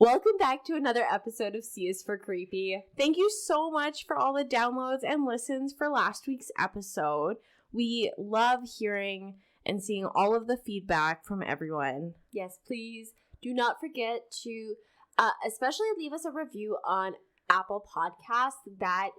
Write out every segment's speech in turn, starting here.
Welcome back to another episode of C is for Creepy. Thank you so much for all the downloads and listens for last week's episode. We love hearing and seeing all of the feedback from everyone. Yes, please do not forget to especially leave us a review on Apple Podcasts. That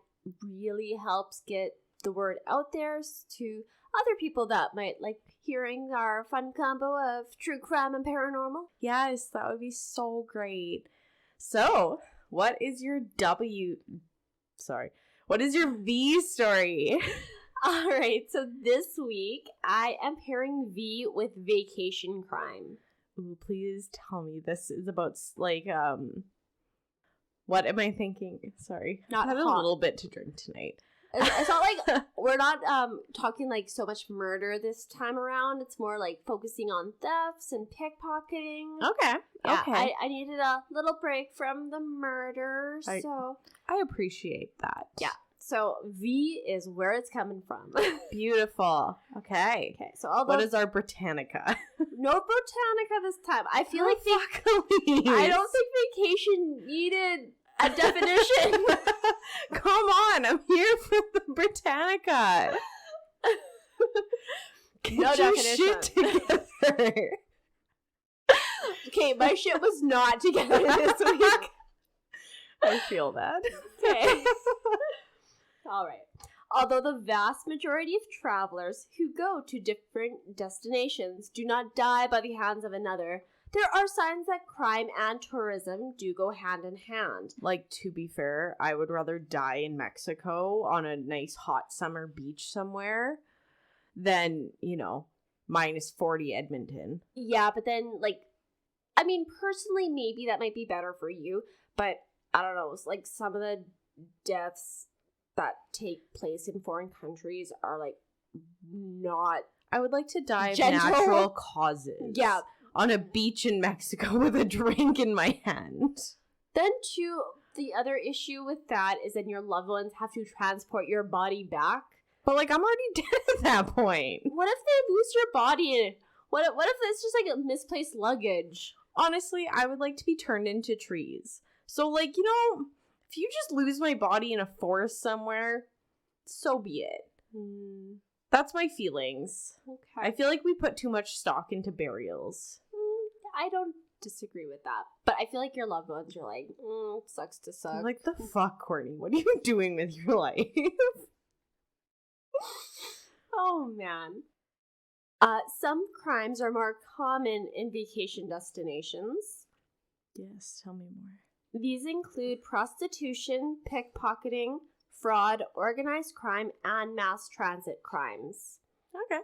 really helps get the word out there to other people that might like hearing our fun combo of true crime and paranormal. Yes, that would be so great. So, what is your V story? All right, so this week I am pairing V with vacation crime. Ooh, please tell me this is about, like, what am I thinking? Sorry. Not I had a little bit to drink tonight. It's not like we're not talking like so much murder this time around. It's more like focusing on thefts and pickpocketing. Okay. Yeah, okay. I needed a little break from the murder, so I appreciate that. Yeah. So V is where it's coming from. Beautiful. Okay. Okay. So although what is our Britannica? No Britannica this time. I feel like I don't think vacation needed a definition. Come on, I'm here for the Britannica. Get no your definition. shit together. Okay, my shit was not together this week. I feel that. Okay. All right. Although the vast majority of travelers who go to different destinations do not die by the hands of another, there are signs that crime and tourism do go hand in hand. Like, to be fair, I would rather die in Mexico on a nice hot summer beach somewhere than, minus 40 Edmonton. Yeah, but then, I mean, personally, maybe that might be better for you, but I don't know, it's like some of the deaths that take place in foreign countries are, not I would like to die of gentle. Natural causes. Yeah. On a beach in Mexico with a drink in my hand. Then, too, the other issue with that is that your loved ones have to transport your body back. But, I'm already dead at that point. What if they lose your body? What if it's just, a misplaced luggage? Honestly, I would like to be turned into trees. So, if you just lose my body in a forest somewhere, so be it. That's my feelings. Okay. I feel like we put too much stock into burials. I don't disagree with that. But I feel like your loved ones are like, sucks to suck. Like, the fuck, Kourtney? What are you doing with your life? Oh, man. Some crimes are more common in vacation destinations. Yes, tell me more. These include prostitution, pickpocketing, fraud, organized crime, and mass transit crimes. Okay.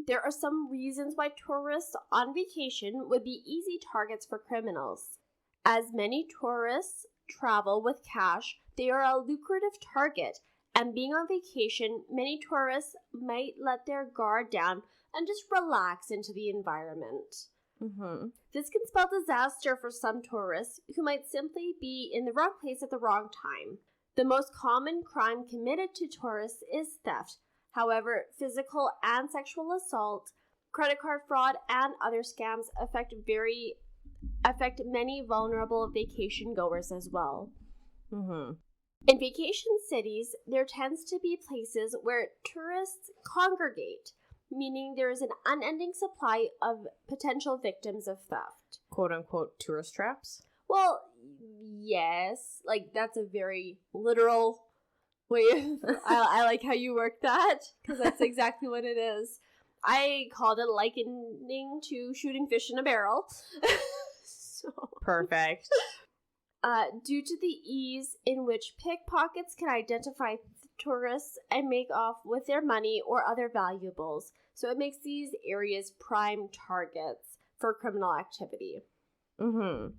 There are some reasons why tourists on vacation would be easy targets for criminals. As many tourists travel with cash, they are a lucrative target, and being on vacation, many tourists might let their guard down and just relax into the environment. This can spell disaster for some tourists who might simply be in the wrong place at the wrong time. The most common crime committed to tourists is theft. However, physical and sexual assault, credit card fraud, and other scams affect many vulnerable vacation goers as well. In vacation cities, there tends to be places where tourists congregate, meaning there is an unending supply of potential victims of theft. Quote-unquote tourist traps? Well, yes. That's a very literal way of... I like how you work that, because that's exactly what it is. I called it likening to shooting fish in a barrel. Perfect. Due to the ease in which pickpockets can identify tourists and make off with their money or other valuables, so it makes these areas prime targets for criminal activity. Well,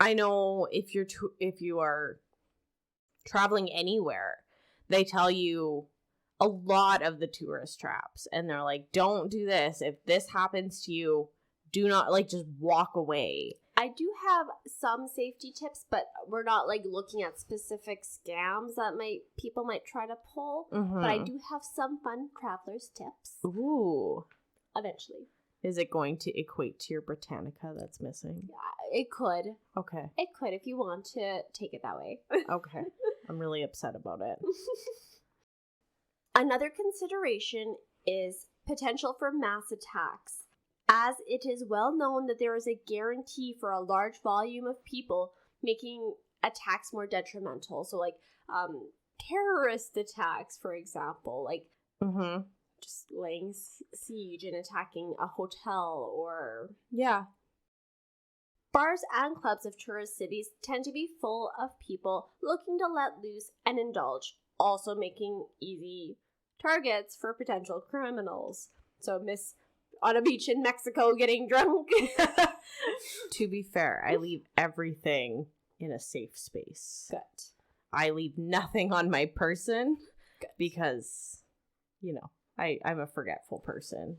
I know if you are traveling anywhere, they tell you a lot of the tourist traps, and they're like, don't do this. If this happens to you, do not, just walk away. I do have some safety tips, but we're not looking at specific scams that people might try to pull. But I do have some fun traveler's tips. Ooh. Eventually. Is it going to equate to your Britannica that's missing? Yeah, it could. Okay. It could if you want to take it that way. Okay. I'm really upset about it. Another consideration is potential for mass attacks, as it is well known that there is a guarantee for a large volume of people, making attacks more detrimental. So, like, terrorist attacks, for example, like just laying siege and attacking a hotel, or bars and clubs of tourist cities tend to be full of people looking to let loose and indulge, also making easy targets for potential criminals. So Miss on a beach in Mexico getting drunk. To be fair, I leave everything in a safe space. Good. I leave nothing on my person because, you know, I'm a forgetful person.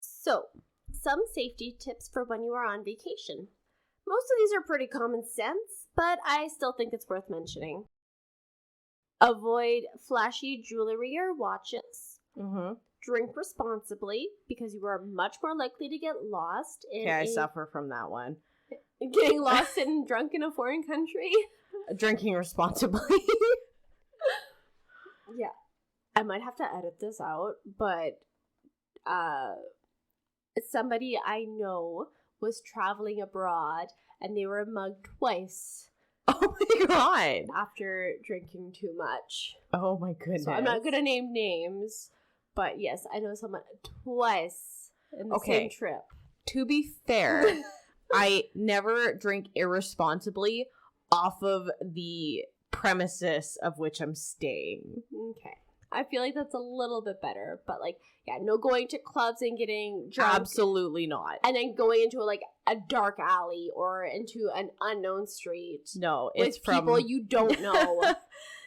So, some safety tips for when you are on vacation. Most of these are pretty common sense, but I still think it's worth mentioning. Avoid flashy jewelry or watches. Drink responsibly, because you are much more likely to get lost in I suffer from that one. Getting lost and drunk in a foreign country. Drinking responsibly. Yeah. I might have to edit this out, but somebody I know was traveling abroad and they were mugged twice. Oh my god. After drinking too much. Oh my goodness. So I'm not going to name names, but yes, I know someone twice in the same trip. To be fair, I never drink irresponsibly off of the premises of which I'm staying. Okay. I feel like that's a little bit better, but like, yeah, no going to clubs and getting drunk. Absolutely not. And then going into a dark alley or into an unknown street. No, it's with people you don't know.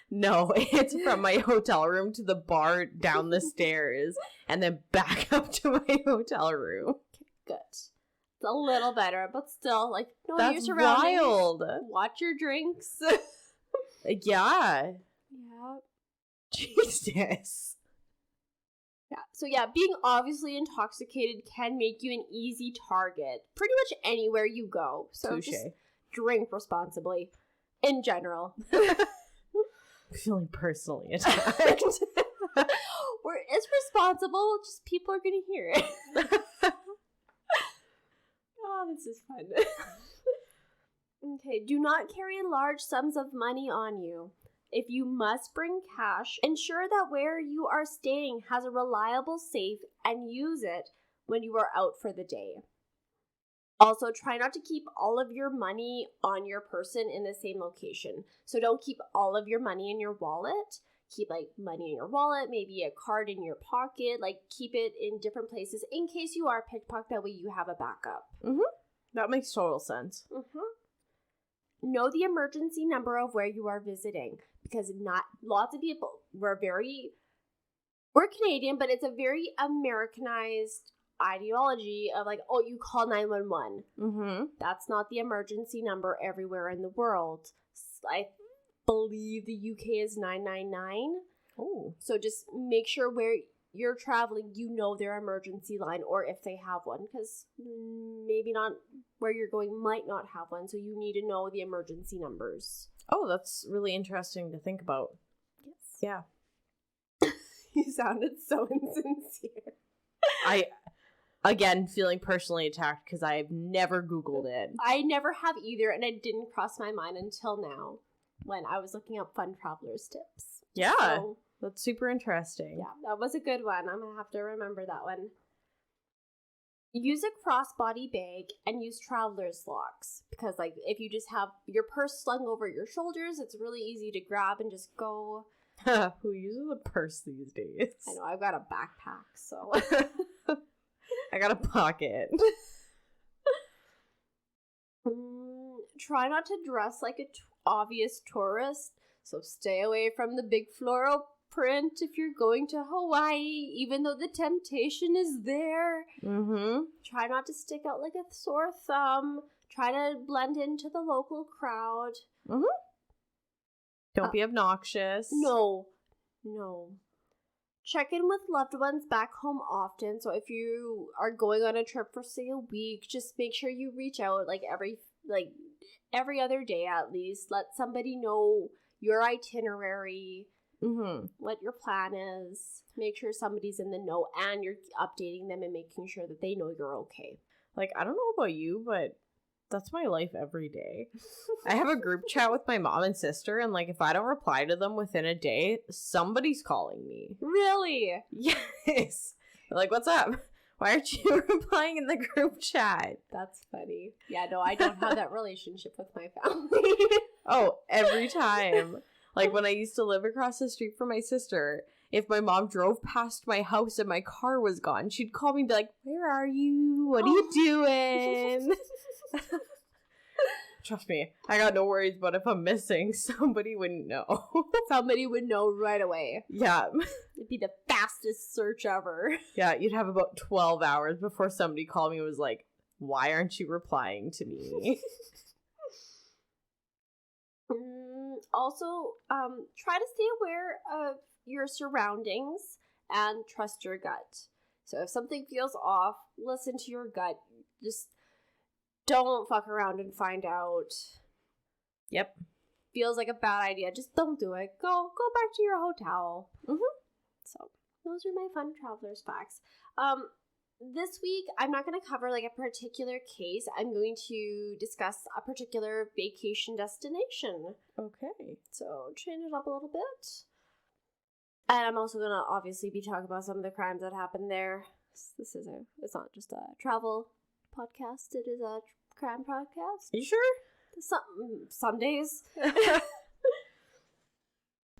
No, it's from my hotel room to the bar, down the stairs, and then back up to my hotel room. Good. It's a little better, but still, like, know that's your surroundings. Wild. Watch your drinks. Yeah. Yeah. Jesus. Yeah. So yeah, being obviously intoxicated can make you an easy target pretty much anywhere you go. So Touché. just drink responsibly in general. Feeling personally attacked. It's responsible, just people are going to hear it. Oh, this is fun. Okay, do not carry large sums of money on you. If you must bring cash, ensure that where you are staying has a reliable safe and use it when you are out for the day. Also, try not to keep all of your money on your person in the same location. So don't keep all of your money in your wallet. Keep like money in your wallet, maybe a card in your pocket, like keep it in different places in case you are pickpocketed. That way you have a backup. That makes total sense. Know the emergency number of where you are visiting, because not lots of people, we're Canadian, but it's a very Americanized ideology of like, oh, you call 911. That's not the emergency number everywhere in the world. I believe the UK is 999. Oh. So just make sure where you're traveling, you know their emergency line, or if they have one, because maybe not where you're going might not have one, so you need to know the emergency numbers. Oh, that's really interesting to think about. Yes. Yeah. You sounded so insincere. Again, feeling personally attacked because I've never Googled it. I never have either, and it didn't cross my mind until now when I was looking up fun travelers tips. Yeah. So, that's super interesting. yeah, that was a good one. I'm going to have to remember that one. Use a crossbody bag and use traveler's locks, because like if you just have your purse slung over your shoulders, it's really easy to grab and just go. Who uses a purse these days? I know, I've got a backpack, so. I got a pocket. Try not to dress like an obvious tourist, so stay away from the big floral print if you're going to Hawaii, even though the temptation is there. Try not to stick out like a sore thumb. Try to blend into the local crowd. Don't be obnoxious. No. Check in with loved ones back home often. So if you are going on a trip for, say, a week, just make sure you reach out every other day at least. Let somebody know your itinerary, what your plan is. Make sure somebody's in the know and you're updating them and making sure that they know you're okay. Like, I don't know about you, but that's my life every day. I have a group chat with my mom and sister, and, like, if I don't reply to them within a day, somebody's calling me. Really? Yes. Like, what's up? Why aren't you replying in the group chat? That's funny. Yeah, no, I don't have that relationship with my family. Oh, every time. Like, when I used to live across the street from my sister, if my mom drove past my house and my car was gone, she'd call me and be like, where are you? What are you doing? Trust me, I got no worries, but if I'm missing, somebody wouldn't know. Somebody would know right away. Yeah. It'd be the fastest search ever. Yeah, you'd have about 12 hours before somebody called me and was like, why aren't you replying to me? Also, try to stay aware of your surroundings and trust your gut. So if something feels off, listen to your gut. Just don't fuck around and find out. Yep. Feels like a bad idea. Just don't do it. Go back to your hotel. So those are my fun traveler's facts. This week, I'm not going to cover like a particular case. I'm going to discuss a particular vacation destination. Okay. So change it up a little bit. And I'm also going to obviously be talking about some of the crimes that happened there. It's not just a travel podcast. It is a crime podcast. Are you sure? Some days.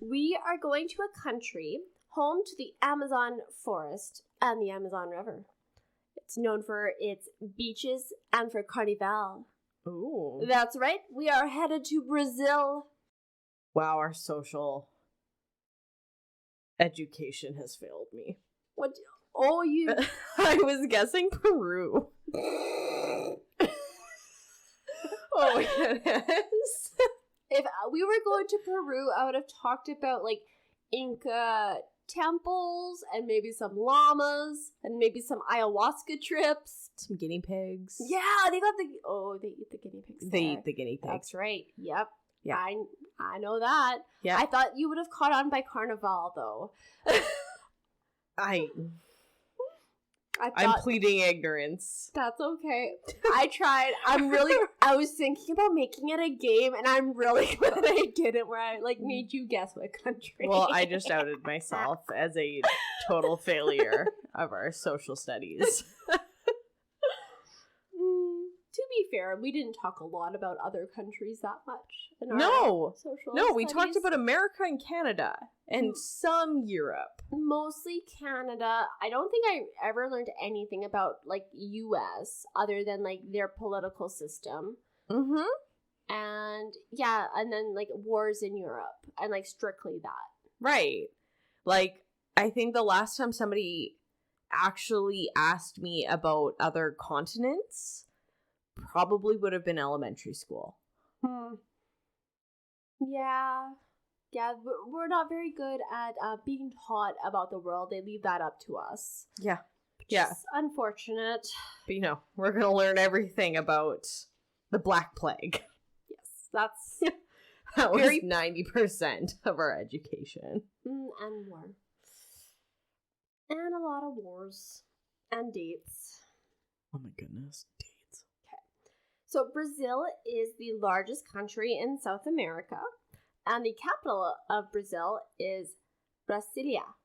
We are going to a country home to the Amazon forest and the Amazon River. It's known for its beaches and for Carnival. Ooh. That's right. We are headed to Brazil. Wow, our social education has failed me. What? Oh, you... I was guessing Peru. Oh, yes. If we were going to Peru, I would have talked about, like, Inca temples and maybe some llamas and maybe some ayahuasca trips. Some guinea pigs. Yeah, they eat the guinea pigs. They eat the guinea pigs. That's right. Yep. Yeah. I know that. Yeah. I thought you would have caught on by Carnival, though. I'm pleading ignorance. That's okay. I tried. I was thinking about making it a game, and I'm really glad I didn't, where I, like, made you guess what country. Well, I just outed myself as a total failure of our social studies. To be fair, we didn't talk a lot about other countries that much in our social No, we studies. talked about America and Canada and some Europe. Mostly Canada. I don't think I ever learned anything about, like, US other than, like, their political system. Mm-hmm. And, yeah, and then, like, wars in Europe. And, like, strictly that. Right. Like, I think the last time somebody actually asked me about other continents probably would have been elementary school. Yeah, we're not very good at being taught about the world. They leave that up to us. Yeah. It's unfortunate. But, you know, we're going to learn everything about the Black Plague. Yes, that's that was 90% of our education. And more. And a lot of wars. And dates. Oh my goodness, dates. So Brazil is the largest country in South America, and the capital of Brazil is Brasilia.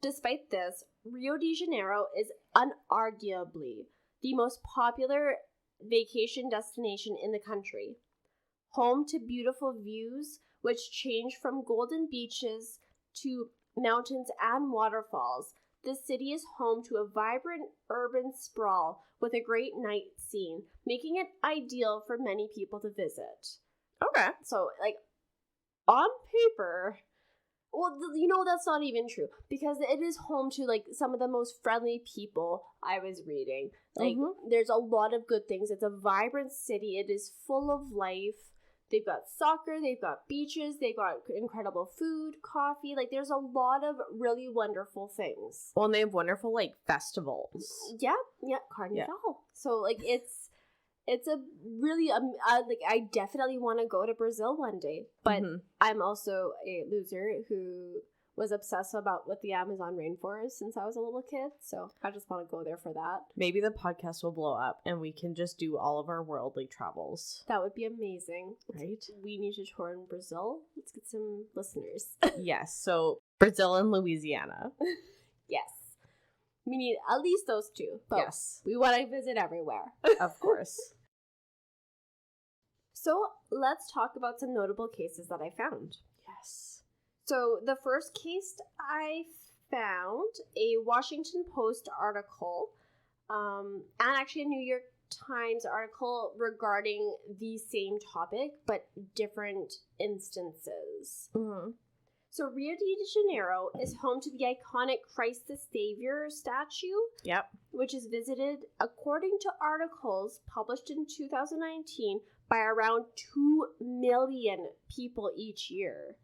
Despite this, Rio de Janeiro is unarguably the most popular vacation destination in the country. Home to beautiful views, which change from golden beaches to mountains and waterfalls, the city is home to a vibrant urban sprawl with a great night scene, making it ideal for many people to visit. Okay. So, like, on paper, well, you know, that's not even true, because it is home to, like, some of the most friendly people I was reading. Like, there's a lot of good things. It's a vibrant city. It is full of life. They've got soccer, they've got beaches, they've got incredible food, coffee. Like, there's a lot of really wonderful things. Well, and they have wonderful, like, festivals. Yeah, Carnival. Yeah. So, like, it's a really, like, I definitely want to go to Brazil one day. But I'm also a loser who was obsessed with the Amazon rainforest since I was a little kid. So I just want to go there for that. Maybe the podcast will blow up and we can just do all of our worldly travels. That would be amazing. Right? We need to tour in Brazil. Let's get some listeners. Yes. So Brazil and Louisiana. Yes. We need at least those two. But yes. We want to visit everywhere. Of course. So let's talk about some notable cases that I found. Yes. So the first case I found, a Washington Post article, and actually a New York Times article regarding the same topic, but different instances. Mm-hmm. So Rio de Janeiro is home to the iconic Christ the Savior statue, yep, which is visited, according to articles published in 2019, by around 2 million people each year.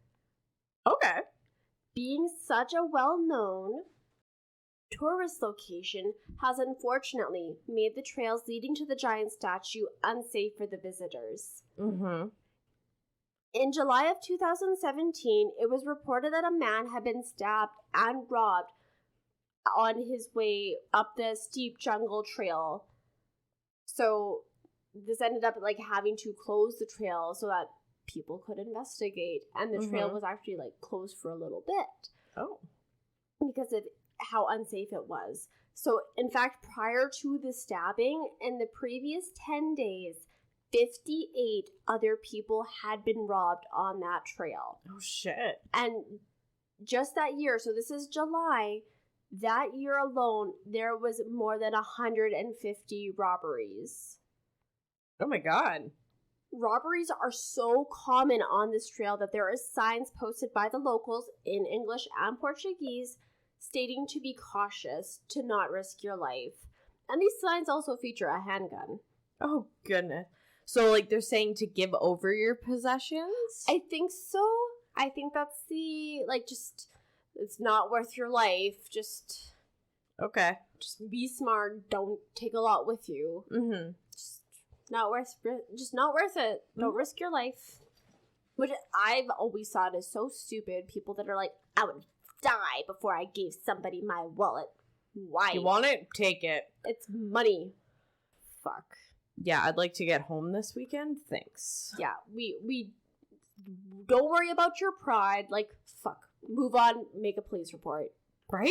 Okay. Being such a well-known tourist location has unfortunately made the trails leading to the giant statue unsafe for the visitors. Mm-hmm. In July of 2017, it was reported that a man had been stabbed and robbed on his way up the steep jungle trail. So this ended up like having to close the trail so that people could investigate, and the trail was actually like closed for a little bit. Oh. Because of how unsafe it was. So in fact, prior to the stabbing, in the previous 10 days, 58 other people had been robbed on that trail. Oh shit. And just that year, so this is July, that year alone, there was more than 150 robberies. Oh my god. Robberies are so common on this trail that there are signs posted by the locals in English and Portuguese stating to be cautious, to not risk your life. And these signs also feature a handgun. Oh goodness. So like they're saying to give over your possessions? I think so. I think that's just, it's not worth your life. Just be smart. Don't take a lot with you. Mm-hmm. Not worth it. Don't risk your life. Which I've always thought is so stupid. People that are like, I would die before I gave somebody my wallet. Why? You want it? Take it. It's money. Fuck. Yeah, I'd like to get home this weekend. Thanks. Yeah, we don't worry about your pride. Like, fuck. Move on. Make a police report. Right?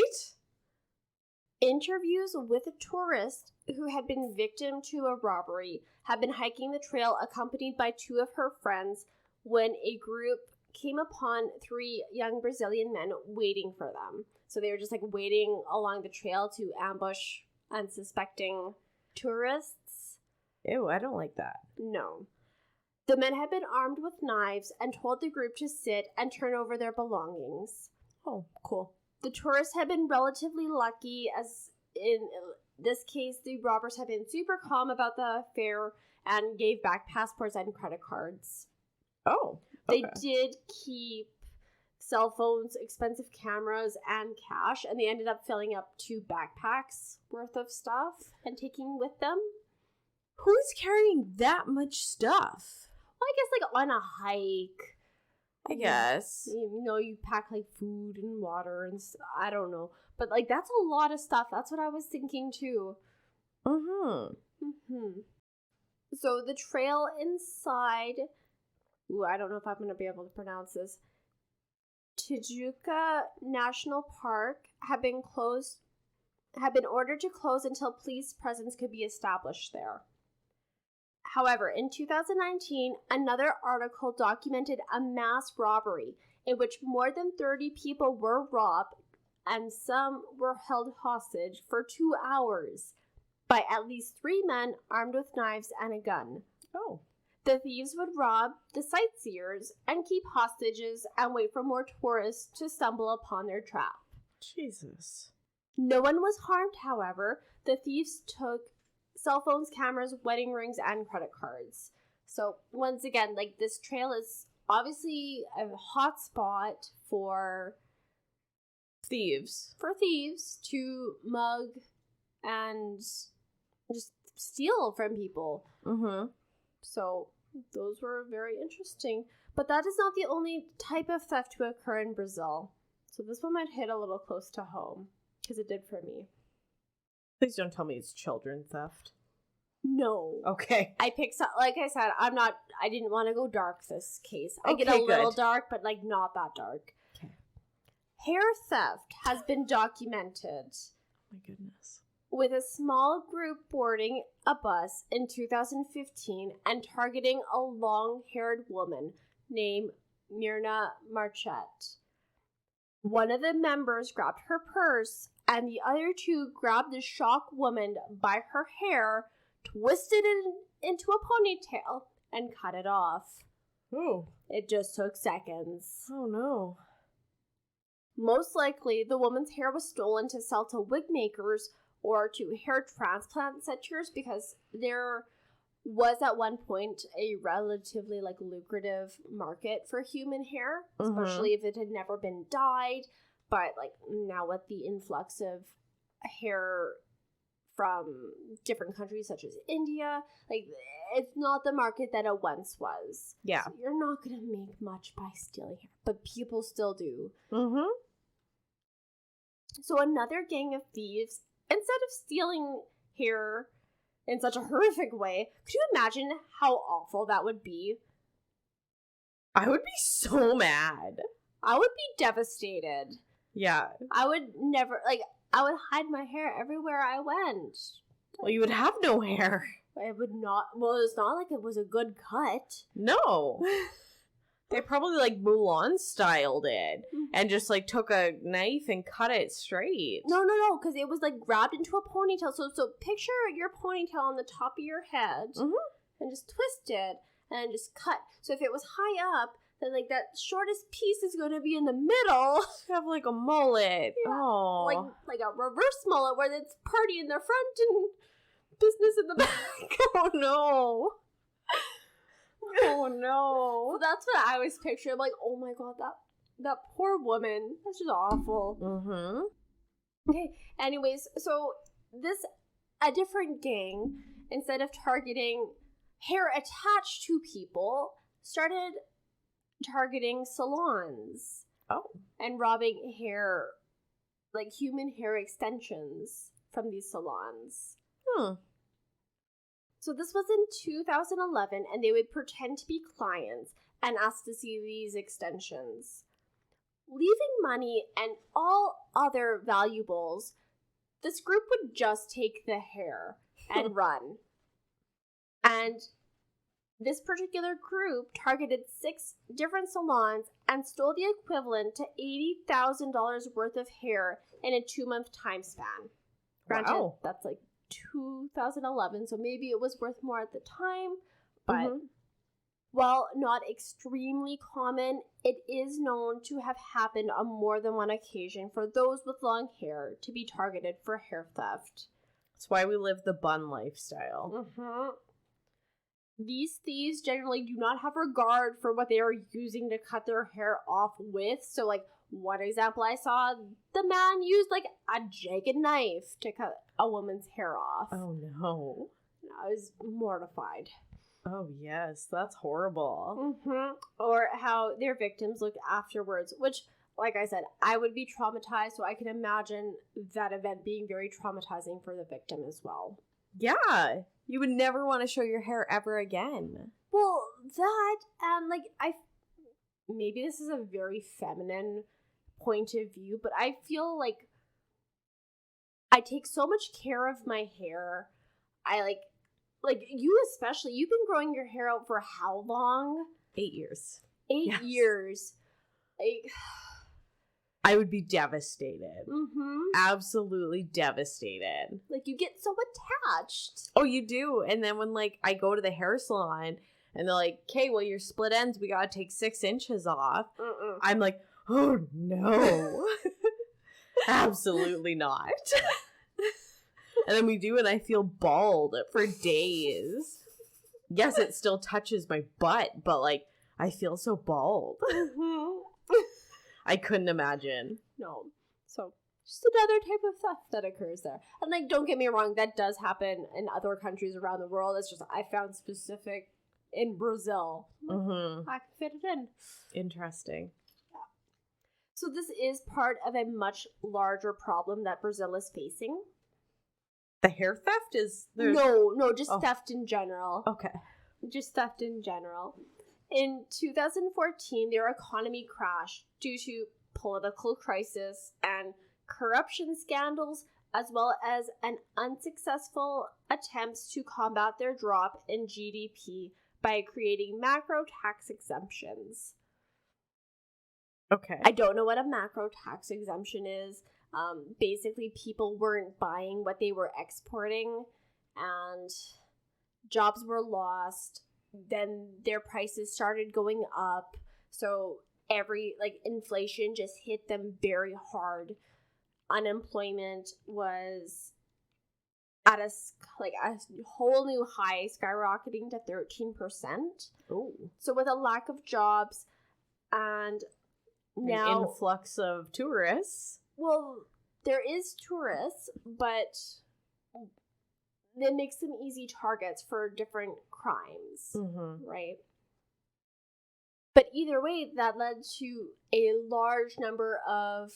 Interviews with a tourist who had been victim to a robbery had been hiking the trail accompanied by two of her friends when a group came upon 3 young Brazilian men waiting for them. So they were just like waiting along the trail to ambush unsuspecting tourists. Ew, I don't like that. No. The men had been armed with knives and told the group to sit and turn over their belongings. Oh, cool. The tourists had been relatively lucky, as in this case, the robbers had been super calm about the affair and gave back passports and credit cards. Oh, okay. They did keep cell phones, expensive cameras, and cash, and they ended up filling up 2 backpacks worth of stuff and taking with them. Who's carrying that much stuff? Well, I guess like on a hike. I guess. You pack like food and water and I don't know. But like that's a lot of stuff. That's what I was thinking too. So the trail inside, I don't know if I'm going to be able to pronounce this. Tijuca National Park had been ordered to close until police presence could be established there. However, in 2019, another article documented a mass robbery in which more than 30 people were robbed and some were held hostage for 2 hours by at least 3 men armed with knives and a gun. Oh. The thieves would rob the sightseers and keep hostages and wait for more tourists to stumble upon their trap. Jesus. No one was harmed, however. The thieves took cell phones, cameras, wedding rings, and credit cards. So once again, like this trail is obviously a hot spot for thieves to mug and just steal from people. Mm-hmm. So those were very interesting. But that is not the only type of theft to occur in Brazil. So this one might hit a little close to home, because it did for me. Please don't tell me it's children theft. No. Okay. I picked some, like I said, I didn't want to go dark this case. I get Okay, a little good. dark, but like not that dark. Okay. Hair theft has been documented. My goodness. With a small group boarding a bus in 2015 and targeting a long-haired woman named Mirna Marchette. One of the members grabbed her purse, and the other two grabbed the shocked woman by her hair, twisted it into a ponytail, and cut it off. Oh. It just took seconds. Oh, no. Most likely, the woman's hair was stolen to sell to wig makers or to hair transplant centers, because there was at one point a relatively like lucrative market for human hair, especially if it had never been dyed. But like now with the influx of hair from different countries such as India, like it's not the market that it once was. Yeah. So you're not gonna make much by stealing hair, but people still do. Mm-hmm. So another gang of thieves, instead of stealing hair in such a horrific way, could you imagine how awful that would be? I would be so mad. I would be devastated. Yeah. I would never, like, I would hide my hair everywhere I went. Well, you would have no hair. I would not, well, it's not like it was a good cut. No. They probably like Mulan styled it and just like took a knife and cut it straight. No, because it was like grabbed into a ponytail. So picture your ponytail on the top of your head and just twist it and just cut. So if it was high up, then like that shortest piece is going to be in the middle. Have like a mullet. Yeah. Oh, Like a reverse mullet where it's party in the front and business in the back. Oh no. Oh no. So that's what I was picturing. I'm like, oh my god, that poor woman. That's just awful. Mm-hmm. Okay, anyways, so a different gang, instead of targeting hair attached to people, started targeting salons. Oh. And robbing hair, like human hair extensions from these salons. So this was in 2011, and they would pretend to be clients and ask to see these extensions. Leaving money and all other valuables, this group would just take the hair and run. And this particular group targeted 6 different salons and stole the equivalent to $80,000 worth of hair in a 2-month time span. Granted, that's like 2011, so maybe it was worth more at the time, but while not extremely common, it is known to have happened on more than one occasion for those with long hair to be targeted for hair theft. That's why we live the bun lifestyle. These thieves generally do not have regard for what they are using to cut their hair off with. So, like, one example I saw, the man used, like, a jagged knife to cut a woman's hair off. Oh, no. I was mortified. Oh, yes. That's horrible. Or how their victims looked afterwards, which, like I said, I would be traumatized, so I can imagine that event being very traumatizing for the victim as well. Yeah. You would never want to show your hair ever again. Well, that, and, like, maybe this is a very feminine point of view, but I feel like I take so much care of my hair. I, like you especially, you've been growing your hair out for how long? 8 years. 8 years. I would be devastated. Absolutely devastated. Like, you get so attached. Oh, you do. And then when, like, I go to the hair salon and they're like, okay, well, your split ends, we gotta take 6 inches off. I'm like, oh, no. Absolutely not. And then we do, and I feel bald for days. yes, it still touches my butt, but like I feel so bald. I couldn't imagine. No. So just another type of theft that occurs there. And like, don't get me wrong, that does happen in other countries around the world. It's just I found specific in Brazil. Mm-hmm. I can fit it in. Interesting. So this is part of a much larger problem that Brazil is facing. The hair theft is there's No, just theft in general. Okay. Just theft in general. In 2014, their economy crashed due to political crisis and corruption scandals, as well as an unsuccessful attempts to combat their drop in GDP by creating macro tax exemptions. Okay. I don't know what a macro tax exemption is. Basically, people weren't buying what they were exporting, and jobs were lost. Then their prices started going up. So inflation just hit them very hard. Unemployment was at a whole new high, skyrocketing to 13%. Oh. So with a lack of jobs and now an influx of tourists. Well, there is tourists, but it makes them easy targets for different crimes, right? But either way, that led to a large number of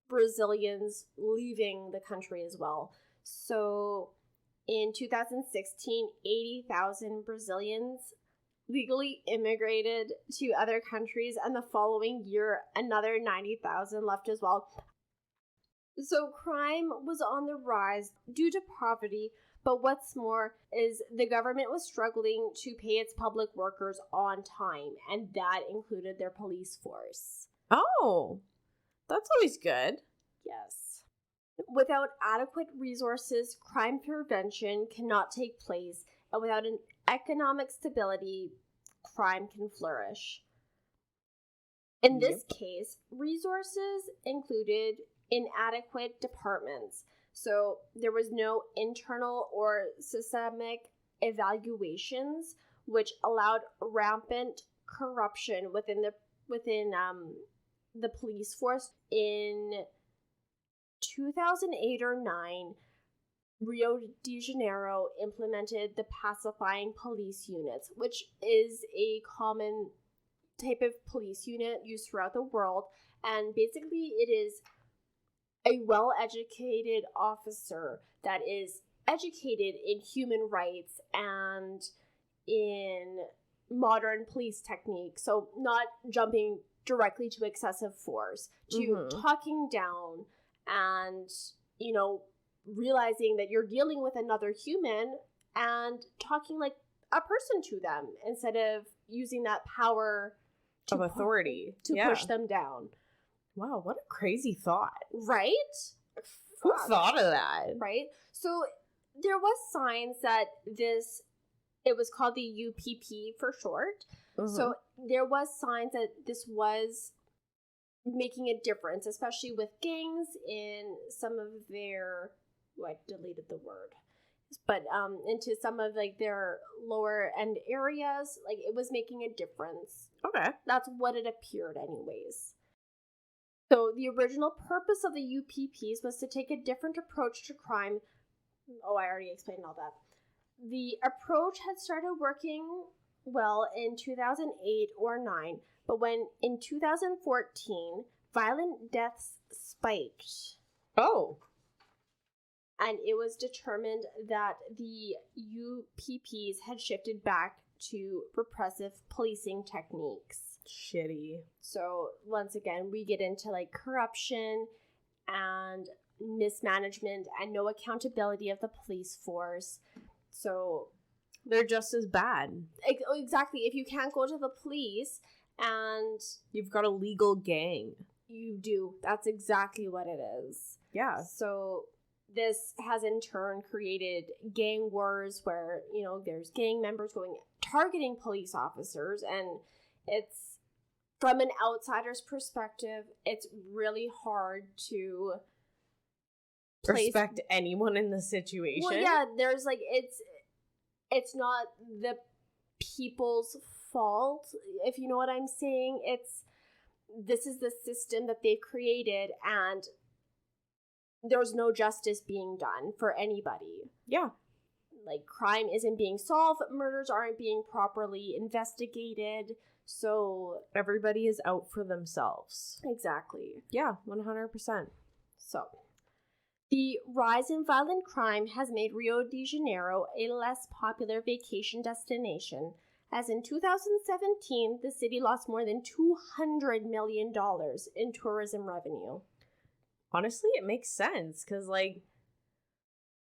Brazilians leaving the country as well. So in 2016, 80,000 Brazilians legally immigrated to other countries, and the following year, another 90,000 left as well. So crime was on the rise due to poverty, but what's more is the government was struggling to pay its public workers on time, and that included their police force. Oh, that's always good. Yes. Without adequate resources, crime prevention cannot take place, and without an economic stability, crime can flourish. In this case, resources included inadequate departments. So there was no internal or systemic evaluations, which allowed rampant corruption within the police force. In 2008 or 9, Rio de Janeiro implemented the pacifying police units, which is a common type of police unit used throughout the world. And basically it is a well-educated officer that is educated in human rights and in modern police techniques. So not jumping directly to excessive force, to talking down and, realizing that you're dealing with another human and talking like a person to them instead of using that power of authority to push them down. Wow, what a crazy thought. Right? Who thought of that? Right? So there was signs that it was called the UPP for short. So there was signs that this was making a difference, especially with gangs in some of their, I deleted the word, but into some of their lower end areas, it was making a difference. Okay. That's what it appeared anyways. So the original purpose of the UPPs was to take a different approach to crime. Oh, I already explained all that. The approach had started working well in 2008 or 9, but when in 2014, violent deaths spiked. Oh. And it was determined that the UPPs had shifted back to repressive policing techniques. Shitty. So once again, we get into corruption and mismanagement and no accountability of the police force. So they're just as bad. Exactly. If you can't go to the police and you've got a legal gang. You do. That's exactly what it is. Yeah. So this has in turn created gang wars where, there's gang members targeting police officers, and it's, from an outsider's perspective, it's really hard to respect anyone in the situation. Well, yeah, it's not the people's fault, if you know what I'm saying. This is the system that they've created, and there's no justice being done for anybody. Yeah. Like, crime isn't being solved, murders aren't being properly investigated, so... Everybody is out for themselves. Exactly. Yeah, 100%. So, the rise in violent crime has made Rio de Janeiro a less popular vacation destination, as in 2017, the city lost more than $200 million in tourism revenue. Honestly, it makes sense, because, like,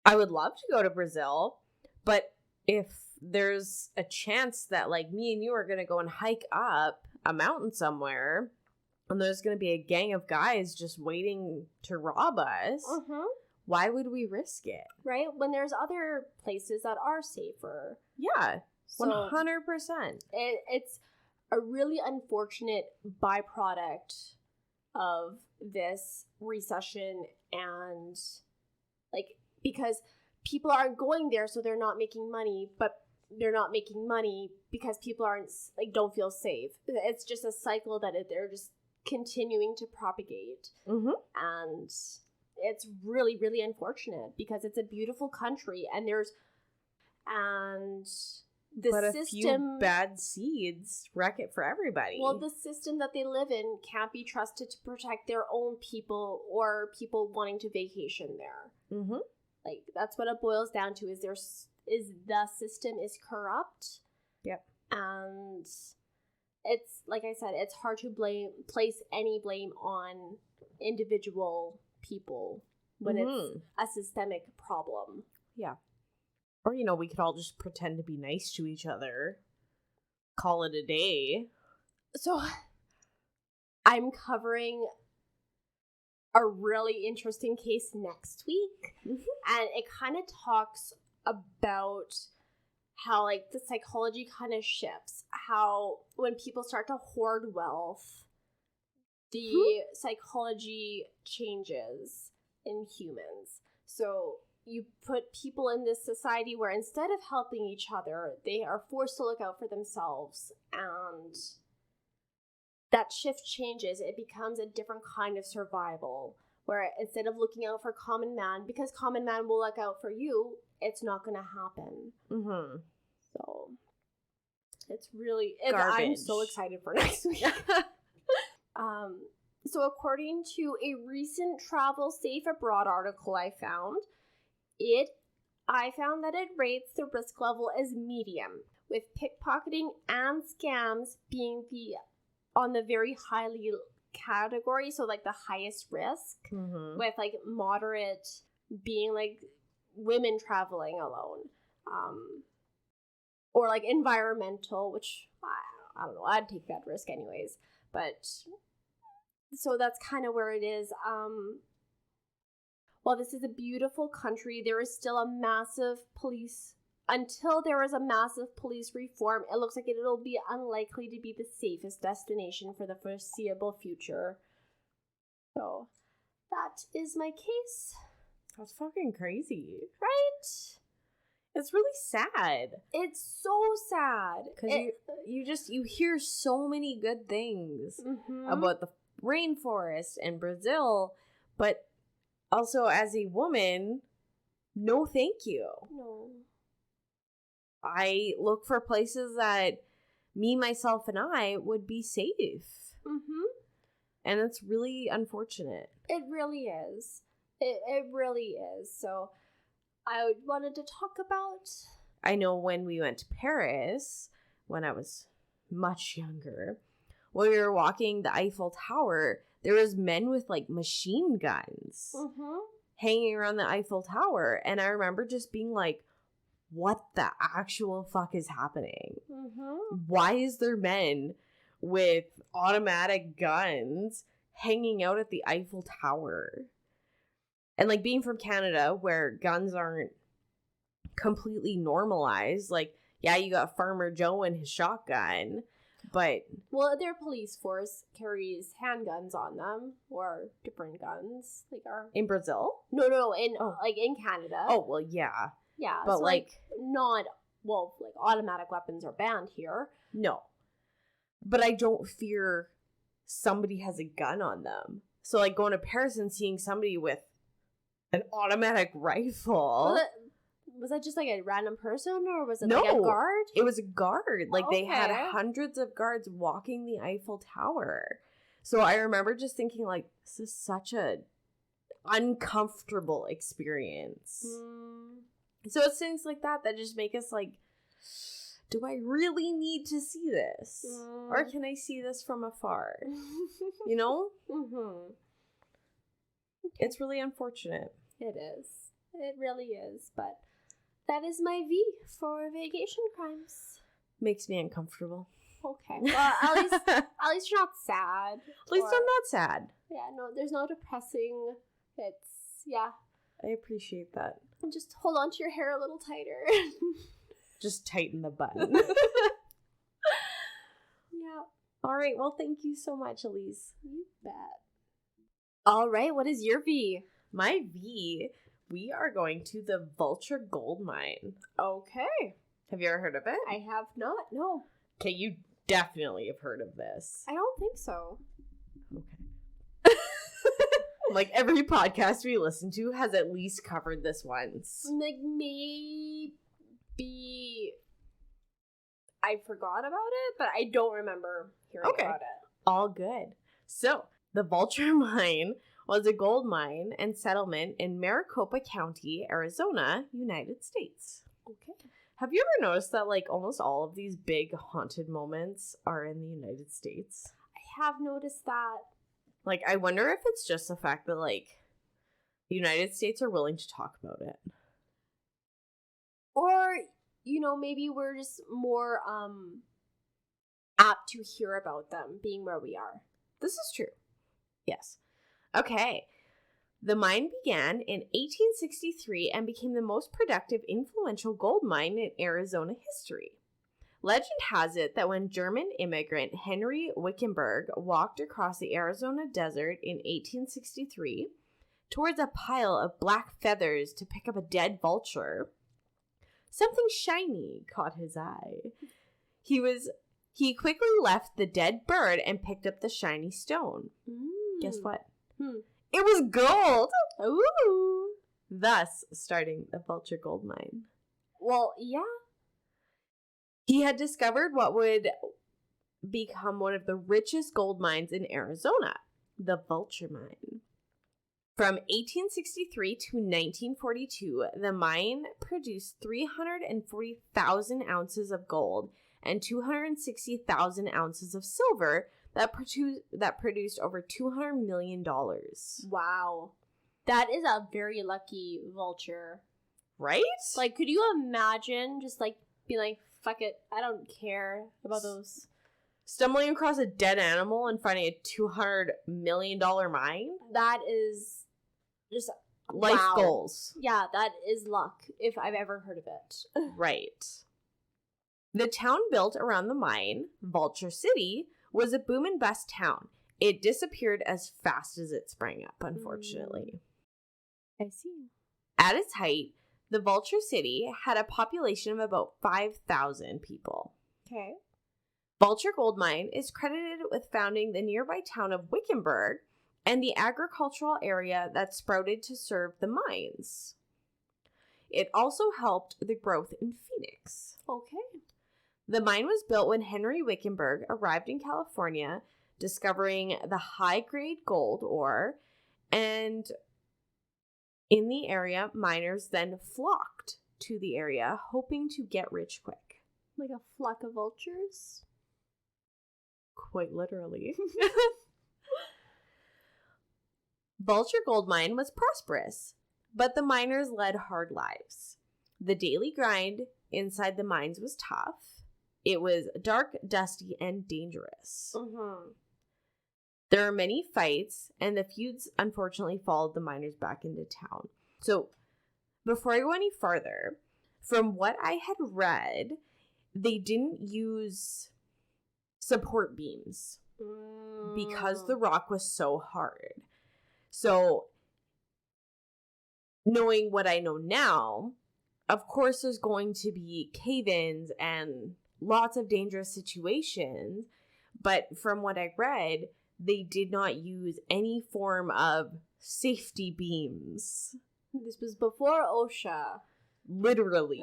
I would love to go to Brazil, but if there's a chance that, like, me and you are going to go and hike up a mountain somewhere, and there's going to be a gang of guys just waiting to rob us, why would we risk it? Right? When there's other places that are safer. Yeah, so 100%. It's a really unfortunate byproduct of this recession, and, like, because people aren't going there, so they're not making money, but they're not making money because people aren't, like, don't feel safe. It's just a cycle that they're just continuing to propagate. And it's really, really unfortunate because it's a beautiful country, and but a few bad seeds wreck it for everybody. Well, the system that they live in can't be trusted to protect their own people or people wanting to vacation there. Like, that's what it boils down to, is the system is corrupt. Yep. And it's, like I said, it's hard to place any blame on individual people when it's a systemic problem. Yeah. Or, you know, we could all just pretend to be nice to each other. Call it a day. So, I'm covering a really interesting case next week. And it kind of talks about how, like, the psychology kind of shifts. How when people start to hoard wealth, the psychology changes in humans. So you put people in this society where instead of helping each other, they are forced to look out for themselves. And that shift changes. It becomes a different kind of survival, where instead of looking out for common man, because common man will look out for you, it's not going to happen. So it's really... I'm so excited for next week. So according to a recent Travel Safe Abroad article I found that it rates the risk level as medium, with pickpocketing and scams being on the very highly category, so, like, the highest risk, with, like, moderate being, like, women traveling alone, or, like, environmental, which I don't know, I'd take that risk anyways, but so that's kind of where it is. While this is a beautiful country, there is still a massive until there is a massive police reform, it looks like it'll be unlikely to be the safest destination for the foreseeable future. So, that is my case. That's fucking crazy. Right? It's really sad. It's so sad. Because you hear so many good things about the rainforest and Brazil, but also as a woman, no thank you. No. I look for places that me, myself, and I would be safe. And it's really unfortunate. It really is. It really is. So I wanted to talk about... I know when we went to Paris, when I was much younger, when we were walking the Eiffel Tower, there was men with, like, machine guns hanging around the Eiffel Tower. And I remember just being like, what the actual fuck is happening? Why is there men with automatic guns hanging out at the Eiffel Tower? And, like, being from Canada, where guns aren't completely normalized, like, yeah, you got Farmer Joe and his shotgun, but... Well, their police force carries handguns on them, or different guns. Like in Brazil? No, in Canada. Oh, well, yeah. Yeah, but, so, like, not well, like automatic weapons are banned here. No. But I don't fear somebody has a gun on them. So, like, going to Paris and seeing somebody with an automatic rifle. Was that just like a random person, or was it No, like a guard? It was a guard. Like, they had Okay. hundreds of guards walking the Eiffel Tower. So I remember just thinking, like, this is such a uncomfortable experience. So it's things like that just make us like, do I really need to see this? Or can I see this from afar? You know? Mm-hmm. It's really unfortunate. It is. It really is. But that is my V for vacation crimes. Makes me uncomfortable. Okay. Well, at least you're not sad. At least I'm not sad. Yeah, no, there's no depressing. It's, yeah. I appreciate that. And just hold on to your hair a little tighter. Just tighten the button. Yeah. All right. Well, thank you so much, Elyse. You bet. All right. What is your V? My V, we are going to the Vulture gold mine. Okay. Have you ever heard of it? I have not. No. Okay, you definitely have heard of this. I don't think so. Okay. Like, every podcast we listen to has at least covered this once. Like, maybe I forgot about it, but I don't remember hearing about it. All good. So, the Vulture mine was a gold mine and settlement in Maricopa County, Arizona, United States. Okay. Have you ever noticed that, like, almost all of these big haunted moments are in the United States? I have noticed that. Like, I wonder if it's just the fact that, like, the United States are willing to talk about it. Or, you know, maybe we're just more apt to hear about them being where we are. This is true. Yes. Okay. The mine began in 1863 and became the most productive, influential gold mine in Arizona history. Legend has it that when German immigrant Henry Wickenburg walked across the Arizona desert in 1863 towards a pile of black feathers to pick up a dead vulture, something shiny caught his eye. He quickly left the dead bird and picked up the shiny stone. Guess what? It was gold! Ooh! Thus starting the Vulture gold mine. Well, yeah. He had discovered what would become one of the richest gold mines in Arizona, the Vulture mine. From 1863 to 1942, the mine produced 340,000 ounces of gold and 260,000 ounces of silver that produced over $200 million. Wow. That is a very lucky vulture. Right? Like, could you imagine just, like, being like, fuck it, I don't care about those. Stumbling across a dead animal and finding a $200 million mine? That is just Life goals. Yeah, that is luck, if I've ever heard of it. Right. The town built around the mine, Vulture City, was a boom and bust town. It disappeared as fast as it sprang up, unfortunately. I see. At its height, the Vulture City had a population of about 5,000 people. Okay. Vulture Gold Mine is credited with founding the nearby town of Wickenburg and the agricultural area that sprouted to serve the mines. It also helped the growth in Phoenix. Okay. The mine was built when Henry Wickenburg arrived in California, discovering the high-grade gold ore, and in the area, miners then flocked to the area, hoping to get rich quick. Like a flock of vultures? Quite literally. Vulture Gold Mine was prosperous, but the miners led hard lives. The daily grind inside the mines was tough. It was dark, dusty, and dangerous. Mm-hmm. There were many fights, and the feuds unfortunately followed the miners back into town. So, before I go any farther, from what I had read, they didn't use support beams because the rock was so hard. So, knowing what I know now, of course, there's going to be cave-ins and lots of dangerous situations. But from what I read, they did not use any form of safety beams. This was before OSHA. Literally.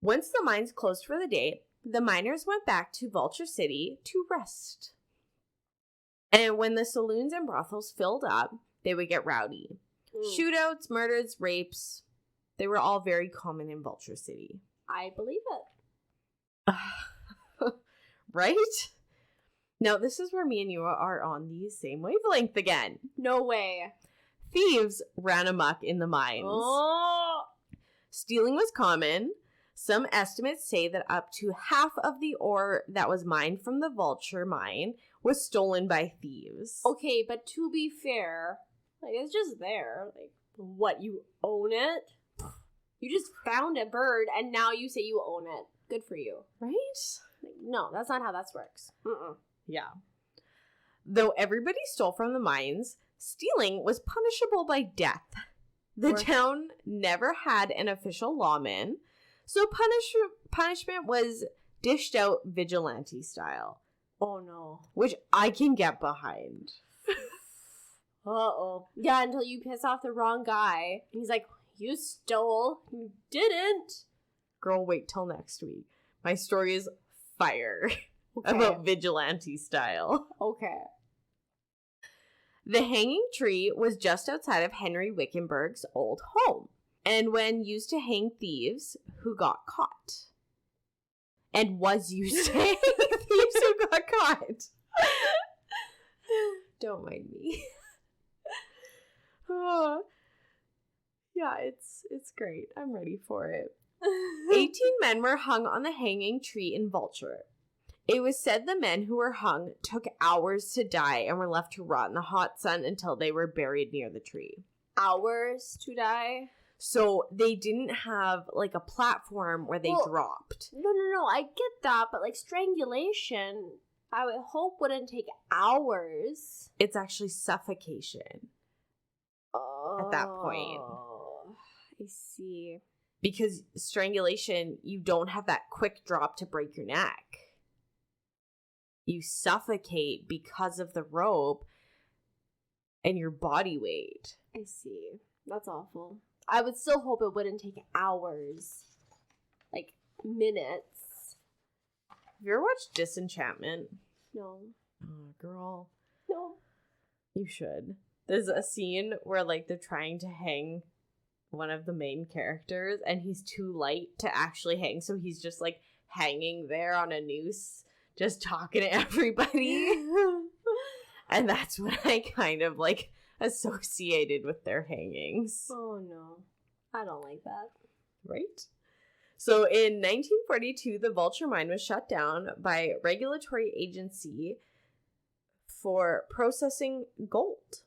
Once the mines closed for the day, the miners went back to Vulture City to rest. And when the saloons and brothels filled up, they would get rowdy. Shootouts, murders, rapes, they were all very common in Vulture City. I believe it. Right? Now, this is where me and you are on the same wavelength again. No way. Thieves ran amok in the mines. Oh. Stealing was common. Some estimates say that up to half of the ore that was mined from the Vulture mine was stolen by thieves. Okay, but to be fair, like, it's just there. Like, what, you own it? You just found a bird and now you say you own it. Good for you. Right? Like, no, that's not how that works. Yeah. Though everybody stole from the mines, stealing was punishable by death. The town never had an official lawman, so punishment was dished out vigilante style. Oh no. Which I can get behind. Uh-oh. Yeah, until you piss off the wrong guy. He's like, you stole. You didn't. Girl, wait till next week. My story is fire. Okay. About vigilante style. Okay. The hanging tree was just outside of Henry Wickenburg's old home, and when used to hang thieves who got caught. And was used to hang thieves who got caught. Don't mind me. Oh. Yeah, it's great. I'm ready for it. 18 men were hung on the hanging tree in Vulture. It was said the men who were hung took hours to die and were left to rot in the hot sun until they were buried near the tree. Hours to die? So they didn't have, like, a platform where they dropped. No, I get that, but, like, strangulation, I would hope wouldn't take hours. It's actually suffocation at that point. I see. Because strangulation, you don't have that quick drop to break your neck. You suffocate because of the rope and your body weight. I see. That's awful. I would still hope it wouldn't take hours. Like, minutes. Have you ever watched Disenchantment? No. Oh, girl. No. You should. There's a scene where, like, they're trying to hang one of the main characters, and he's too light to actually hang, so he's just, like, hanging there on a noose, just talking to everybody. And that's what I kind of, like, associated with their hangings. Oh, no. I don't like that. Right? So in 1942, the Vulture mine was shut down by regulatory agency for processing gold.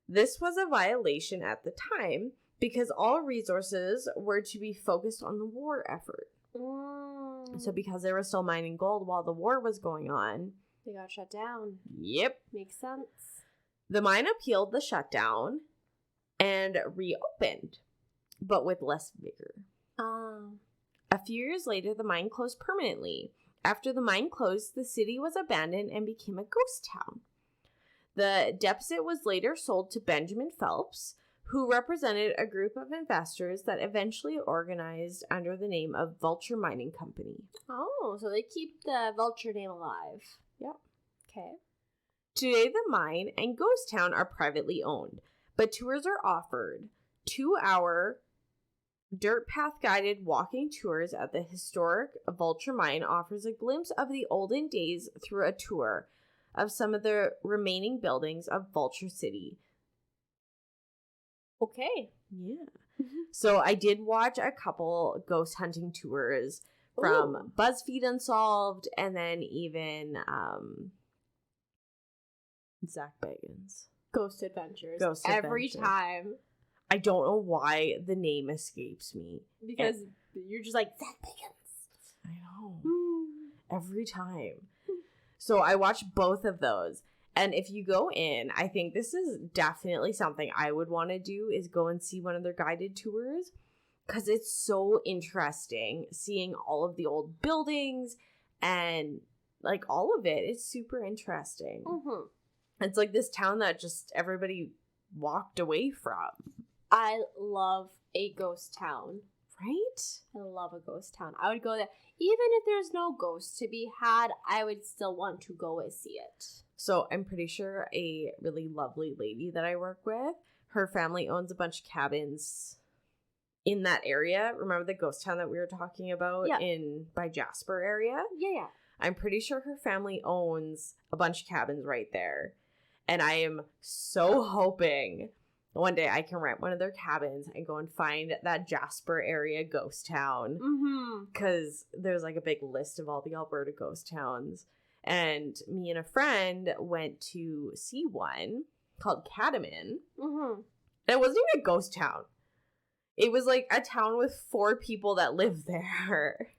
This was a violation at the time because all resources were to be focused on the war effort. So because they were still mining gold while the war was going on, they got shut down. Yep. Makes sense. The mine appealed the shutdown and reopened, but with less vigor. A few years later, the mine closed permanently. After the mine closed, the city was abandoned and became a ghost town. The deposit was later sold to Benjamin Phelps, who represented a group of investors that eventually organized under the name of Vulture Mining Company. Oh, so they keep the Vulture name alive. Yep. Okay. Today, the mine and ghost town are privately owned, but tours are offered. 2-hour dirt path guided walking tours at the historic Vulture mine offers a glimpse of the olden days through a tour of some of the remaining buildings of Vulture City. Okay. Yeah. So I did watch a couple ghost hunting tours from BuzzFeed Unsolved and then even Zach Bagans. Ghost Adventures. Every time. I don't know why the name escapes me. Because you're just like, Zach Bagans. I know. Every time. So I watched both of those. And if you go in, I think this is definitely something I would want to do, is go and see one of their guided tours, because it's so interesting seeing all of the old buildings and like all of it. It's super interesting. Mm-hmm. It's like this town that just everybody walked away from. I love a ghost town. Right? I love a ghost town. I would go there. Even if there's no ghost to be had, I would still want to go and see it. So I'm pretty sure a really lovely lady that I work with, her family owns a bunch of cabins in that area. Remember the ghost town that we were talking about by Jasper area? Yeah. I'm pretty sure her family owns a bunch of cabins right there. And I am so hoping one day I can rent one of their cabins and go and find that Jasper area ghost town. Because there's like a big list of all the Alberta ghost towns. And me and a friend went to see one called Catamin. And it wasn't even a ghost town. It was like a town with 4 people that lived there.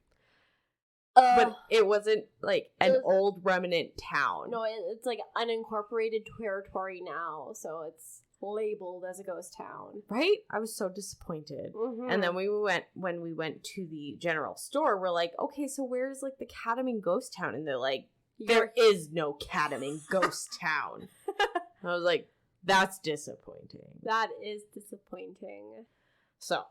But it wasn't like an old remnant town. No, it's like unincorporated territory now. So it's labeled as a ghost town. Right? I was so disappointed. And then when we went to the general store, we're like, okay, so where's like the Catamin ghost town? And they're like, there is no Catamin ghost town. I was like, that's disappointing. That is disappointing. So,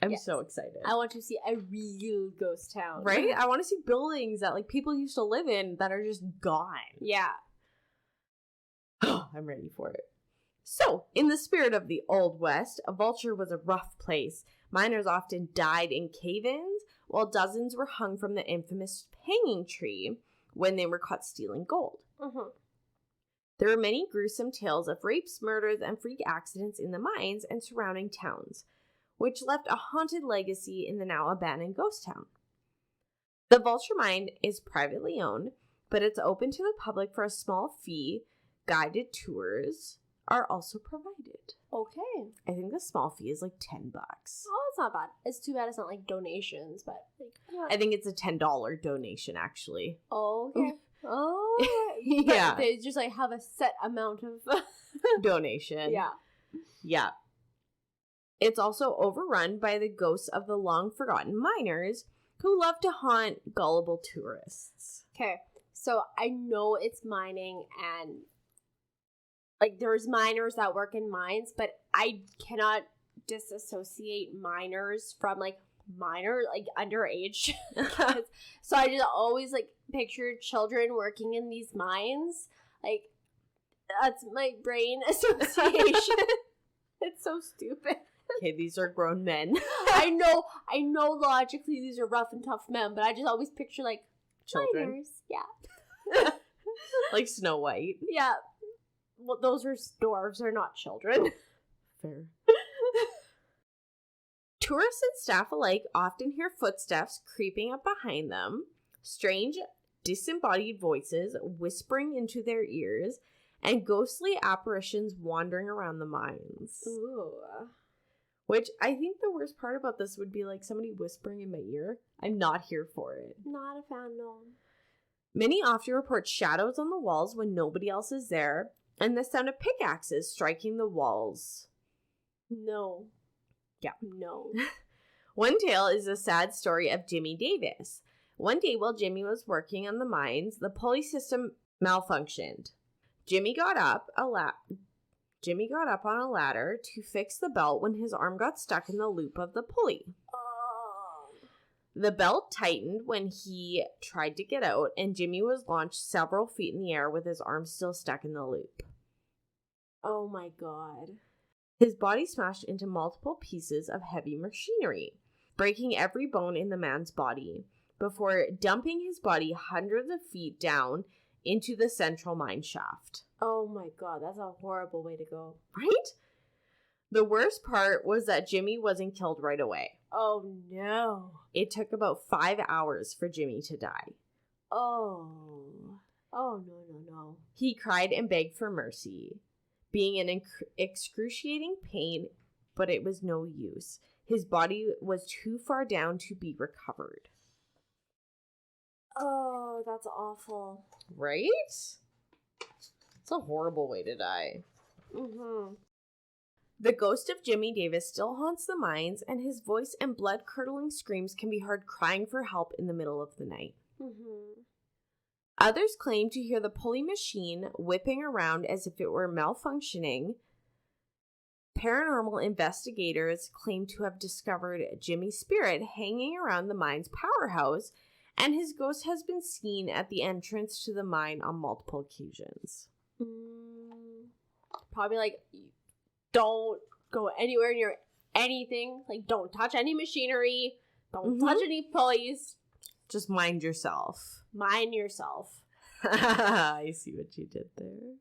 I'm so excited. I want to see a real ghost town. Right? I want to see buildings that like people used to live in that are just gone. Yeah. I'm ready for it. So, in the spirit of the Old West, Vulture was a rough place. Miners often died in cave-ins, while dozens were hung from the infamous hanging tree when they were caught stealing gold. There were many gruesome tales of rapes, murders, and freak accidents in the mines and surrounding towns, which left a haunted legacy in the now abandoned ghost town. The Vulture Mine is privately owned, but it's open to the public for a small fee. Guided tours are also provided. Okay. I think the small fee is like $10. Oh, that's not bad. It's too bad it's not like donations, but like, I think it's a $10 donation actually. Oh, okay. Oh, yeah. They just like have a set amount of donation. Yeah. It's also overrun by the ghosts of the long forgotten miners who love to haunt gullible tourists. Okay, so I know it's mining and like there's miners that work in mines, but I cannot disassociate miners from like underage. So I just always like pictured children working in these mines. Like that's my brain association. It's so stupid. Okay, these are grown men. I know logically these are rough and tough men, but I just always picture like children. Miners. Yeah. Like Snow White. Yeah. Well, those are dwarves, they're not children. Fair. Tourists and staff alike often hear footsteps creeping up behind them, strange, disembodied voices whispering into their ears, and ghostly apparitions wandering around the mines. Ooh. Which I think the worst part about this would be like somebody whispering in my ear. I'm not here for it. Not a fan, no. Many often report shadows on the walls when nobody else is there, and the sound of pickaxes striking the walls. No. Yeah. No. One tale is a sad story of Jimmy Davis. One day while Jimmy was working on the mines, the pulley system malfunctioned. Jimmy got up on a ladder to fix the belt when his arm got stuck in the loop of the pulley. The belt tightened when he tried to get out, and Jimmy was launched several feet in the air with his arm still stuck in the loop. Oh my god. His body smashed into multiple pieces of heavy machinery, breaking every bone in the man's body, before dumping his body hundreds of feet down into the central mine shaft. Oh my god, that's a horrible way to go. Right? The worst part was that Jimmy wasn't killed right away. Oh no. It took about 5 hours for Jimmy to die. Oh. Oh no. He cried and begged for mercy, being in excruciating pain, but it was no use. His body was too far down to be recovered. Oh, that's awful. Right? It's a horrible way to die. Mm-hmm. The ghost of Jimmy Davis still haunts the mines, and his voice and blood-curdling screams can be heard crying for help in the middle of the night. Mm-hmm. Others claim to hear the pulley machine whipping around as if it were malfunctioning. Paranormal investigators claim to have discovered Jimmy's spirit hanging around the mine's powerhouse, and his ghost has been seen at the entrance to the mine on multiple occasions. Probably like, don't go anywhere near anything. Like, don't touch any machinery. Don't touch any pulleys. Just mind yourself. Mind yourself. I see what you did there.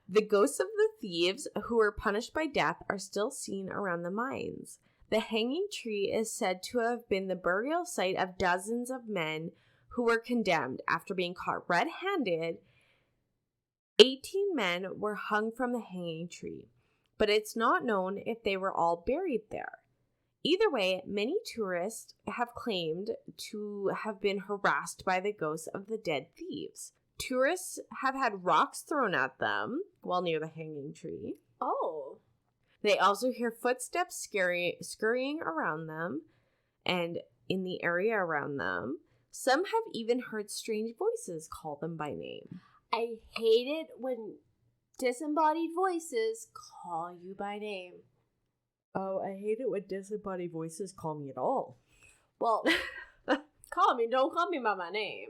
The ghosts of the thieves who were punished by death are still seen around the mines. The hanging tree is said to have been the burial site of dozens of men who were condemned after being caught red-handed. 18 men were hung from the hanging tree, but it's not known if they were all buried there. Either way, many tourists have claimed to have been harassed by the ghosts of the dead thieves. Tourists have had rocks thrown at them while near the hanging tree. Oh. They also hear footsteps scurrying around them and in the area around them. Some have even heard strange voices call them by name. I hate it when disembodied voices call you by name. Oh, I hate it when disembodied voices call me at all. Well, don't call me by my name.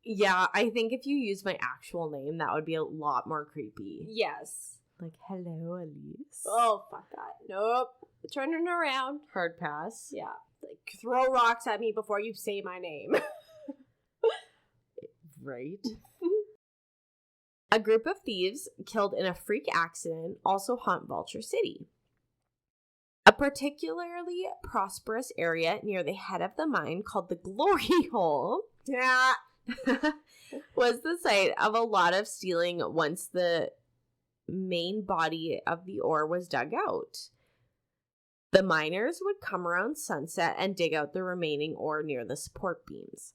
Yeah, I think if you use my actual name, that would be a lot more creepy. Yes. Like, hello, Elyse. Oh, fuck that. Nope. Turning around. Hard pass. Yeah. Like, throw rocks at me before you say my name. Right? A group of thieves killed in a freak accident also haunt Vulture City. A particularly prosperous area near the head of the mine called the Glory Hole was the site of a lot of stealing once the main body of the ore was dug out. The miners would come around sunset and dig out the remaining ore near the support beams.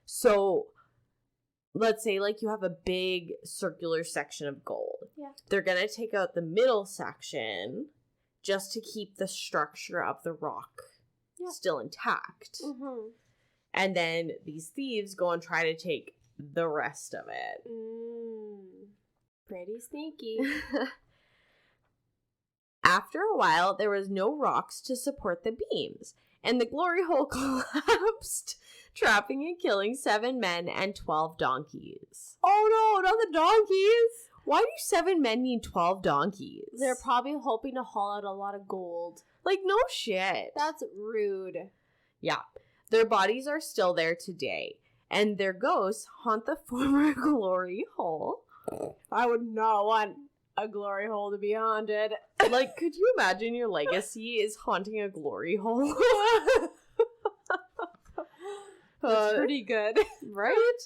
So let's say like you have a big circular section of gold. Yeah. They're going to take out the middle section just to keep the structure of the rock still intact. Mm-hmm. And then these thieves go and try to take the rest of it. Pretty sneaky. After a while, there was no rocks to support the beams, and the glory hole collapsed, trapping and killing 7 men and 12 donkeys. Oh no, not the donkeys! Why do 7 men need 12 donkeys? They're probably hoping to haul out a lot of gold. Like, no shit. That's rude. Yeah. Their bodies are still there today, and their ghosts haunt the former glory hole. I would not want a glory hole to be haunted. Like, could you imagine your legacy is haunting a glory hole? That's pretty good. Right?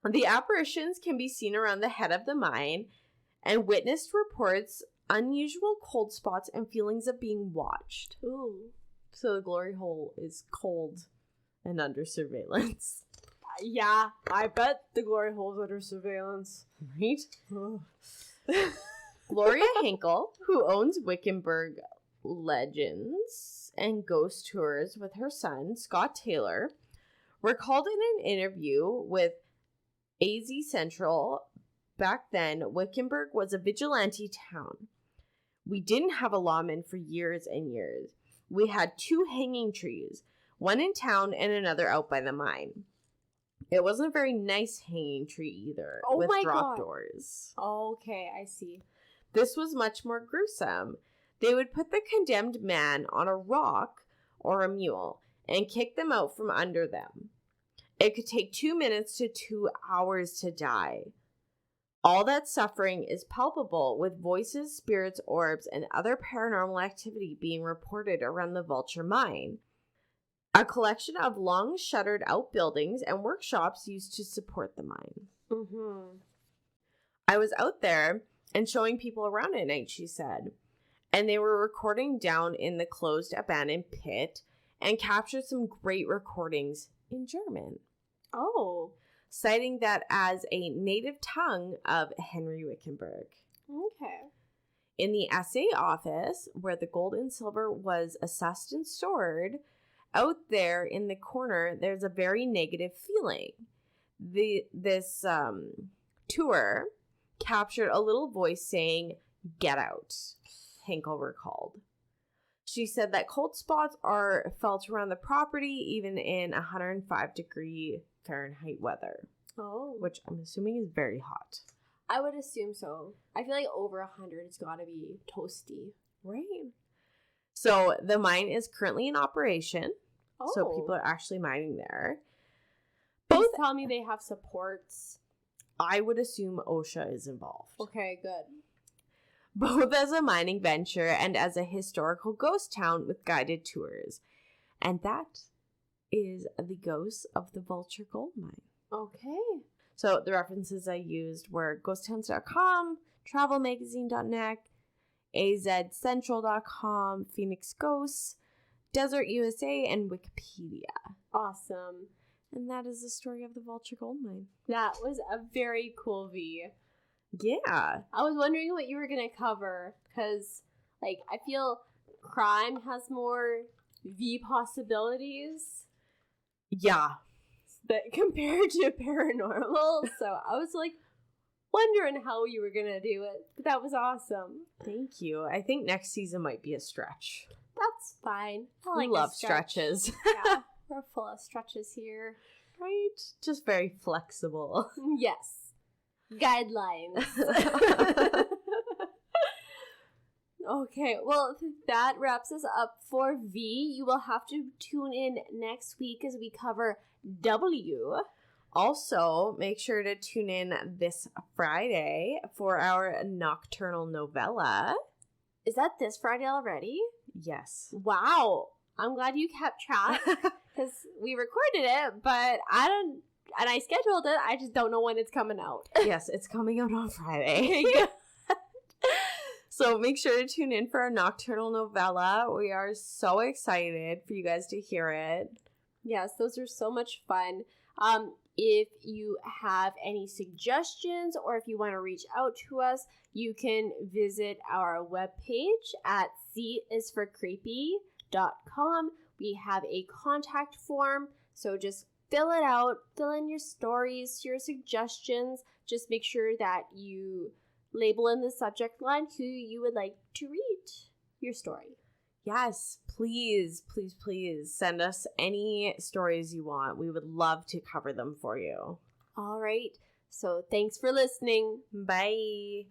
The apparitions can be seen around the head of the mine, and witnessed reports unusual cold spots and feelings of being watched. Ooh. So the glory hole is cold and under surveillance. Yeah, I bet the glory hole's under surveillance. Right? Gloria Hinkle, who owns Wickenburg Legends and Ghost Tours with her son, Scott Taylor, recalled in an interview with AZ Central, back then, Wickenburg was a vigilante town. We didn't have a lawman for years and years. We had 2 hanging trees, one in town and another out by the mine. It wasn't a very nice hanging tree either, with drop doors. Okay, I see. This was much more gruesome. They would put the condemned man on a rock or a mule and kick them out from under them. It could take 2 minutes to 2 hours to die. All that suffering is palpable, with voices, spirits, orbs, and other paranormal activity being reported around the Vulture mine. A collection of long shuttered out buildings and workshops used to support the mine. Mm-hmm. I was out there and showing people around at night, she said, and they were recording down in the closed abandoned pit and captured some great recordings in German. Oh. citing that as a native tongue of Henry Wickenburg. Okay. In the SA office, where the gold and silver was assessed and stored, out there in the corner, there's a very negative feeling. This tour captured a little voice saying, "Get out," Hinkle recalled. She said that cold spots are felt around the property even in 105-degree Fahrenheit weather. Oh. Which I'm assuming is very hot. I would assume so. I feel like over 100 it's got to be toasty. Right. So the mine is currently in operation. Oh. So people are actually mining there. Please tell me they have supports. I would assume OSHA is involved. Okay, good. Both as a mining venture and as a historical ghost town with guided tours. And that is the ghost of the Vulture gold mine. Okay. So the references I used were ghosttowns.com, travelmagazine.net, azcentral.com, Phoenix Ghosts, Desert USA, and Wikipedia. Awesome. And that is the story of the Vulture gold mine. That was a very cool V. Yeah. I was wondering what you were going to cover because, like, I feel crime has more V possibilities. Yeah. That compared to paranormal. So I was, like, wondering how you were going to do it. But that was awesome. Thank you. I think next season might be a stretch. That's fine. I We love stretches. Yeah, we're full of stretches here. Right? Just very flexible. Yes. Guidelines. Okay, well, that wraps us up for V. You will have to tune in next week as we cover W. Also, make sure to tune in this Friday for our nocturnal novella. Is that this Friday already? Yes. Wow. I'm glad you kept track because we recorded it, but I scheduled it. I just don't know when it's coming out. Yes, it's coming out on Friday. So make sure to tune in for our nocturnal novella. We are so excited for you guys to hear it. Yes, those are so much fun. If you have any suggestions or if you want to reach out to us, you can visit our webpage atcisforcreepy.com. We have a contact form, so just fill it out, fill in your stories, your suggestions. Just make sure that you label in the subject line who you would like to read your story. Yes, please, please, please send us any stories you want. We would love to cover them for you. All right. So thanks for listening. Bye.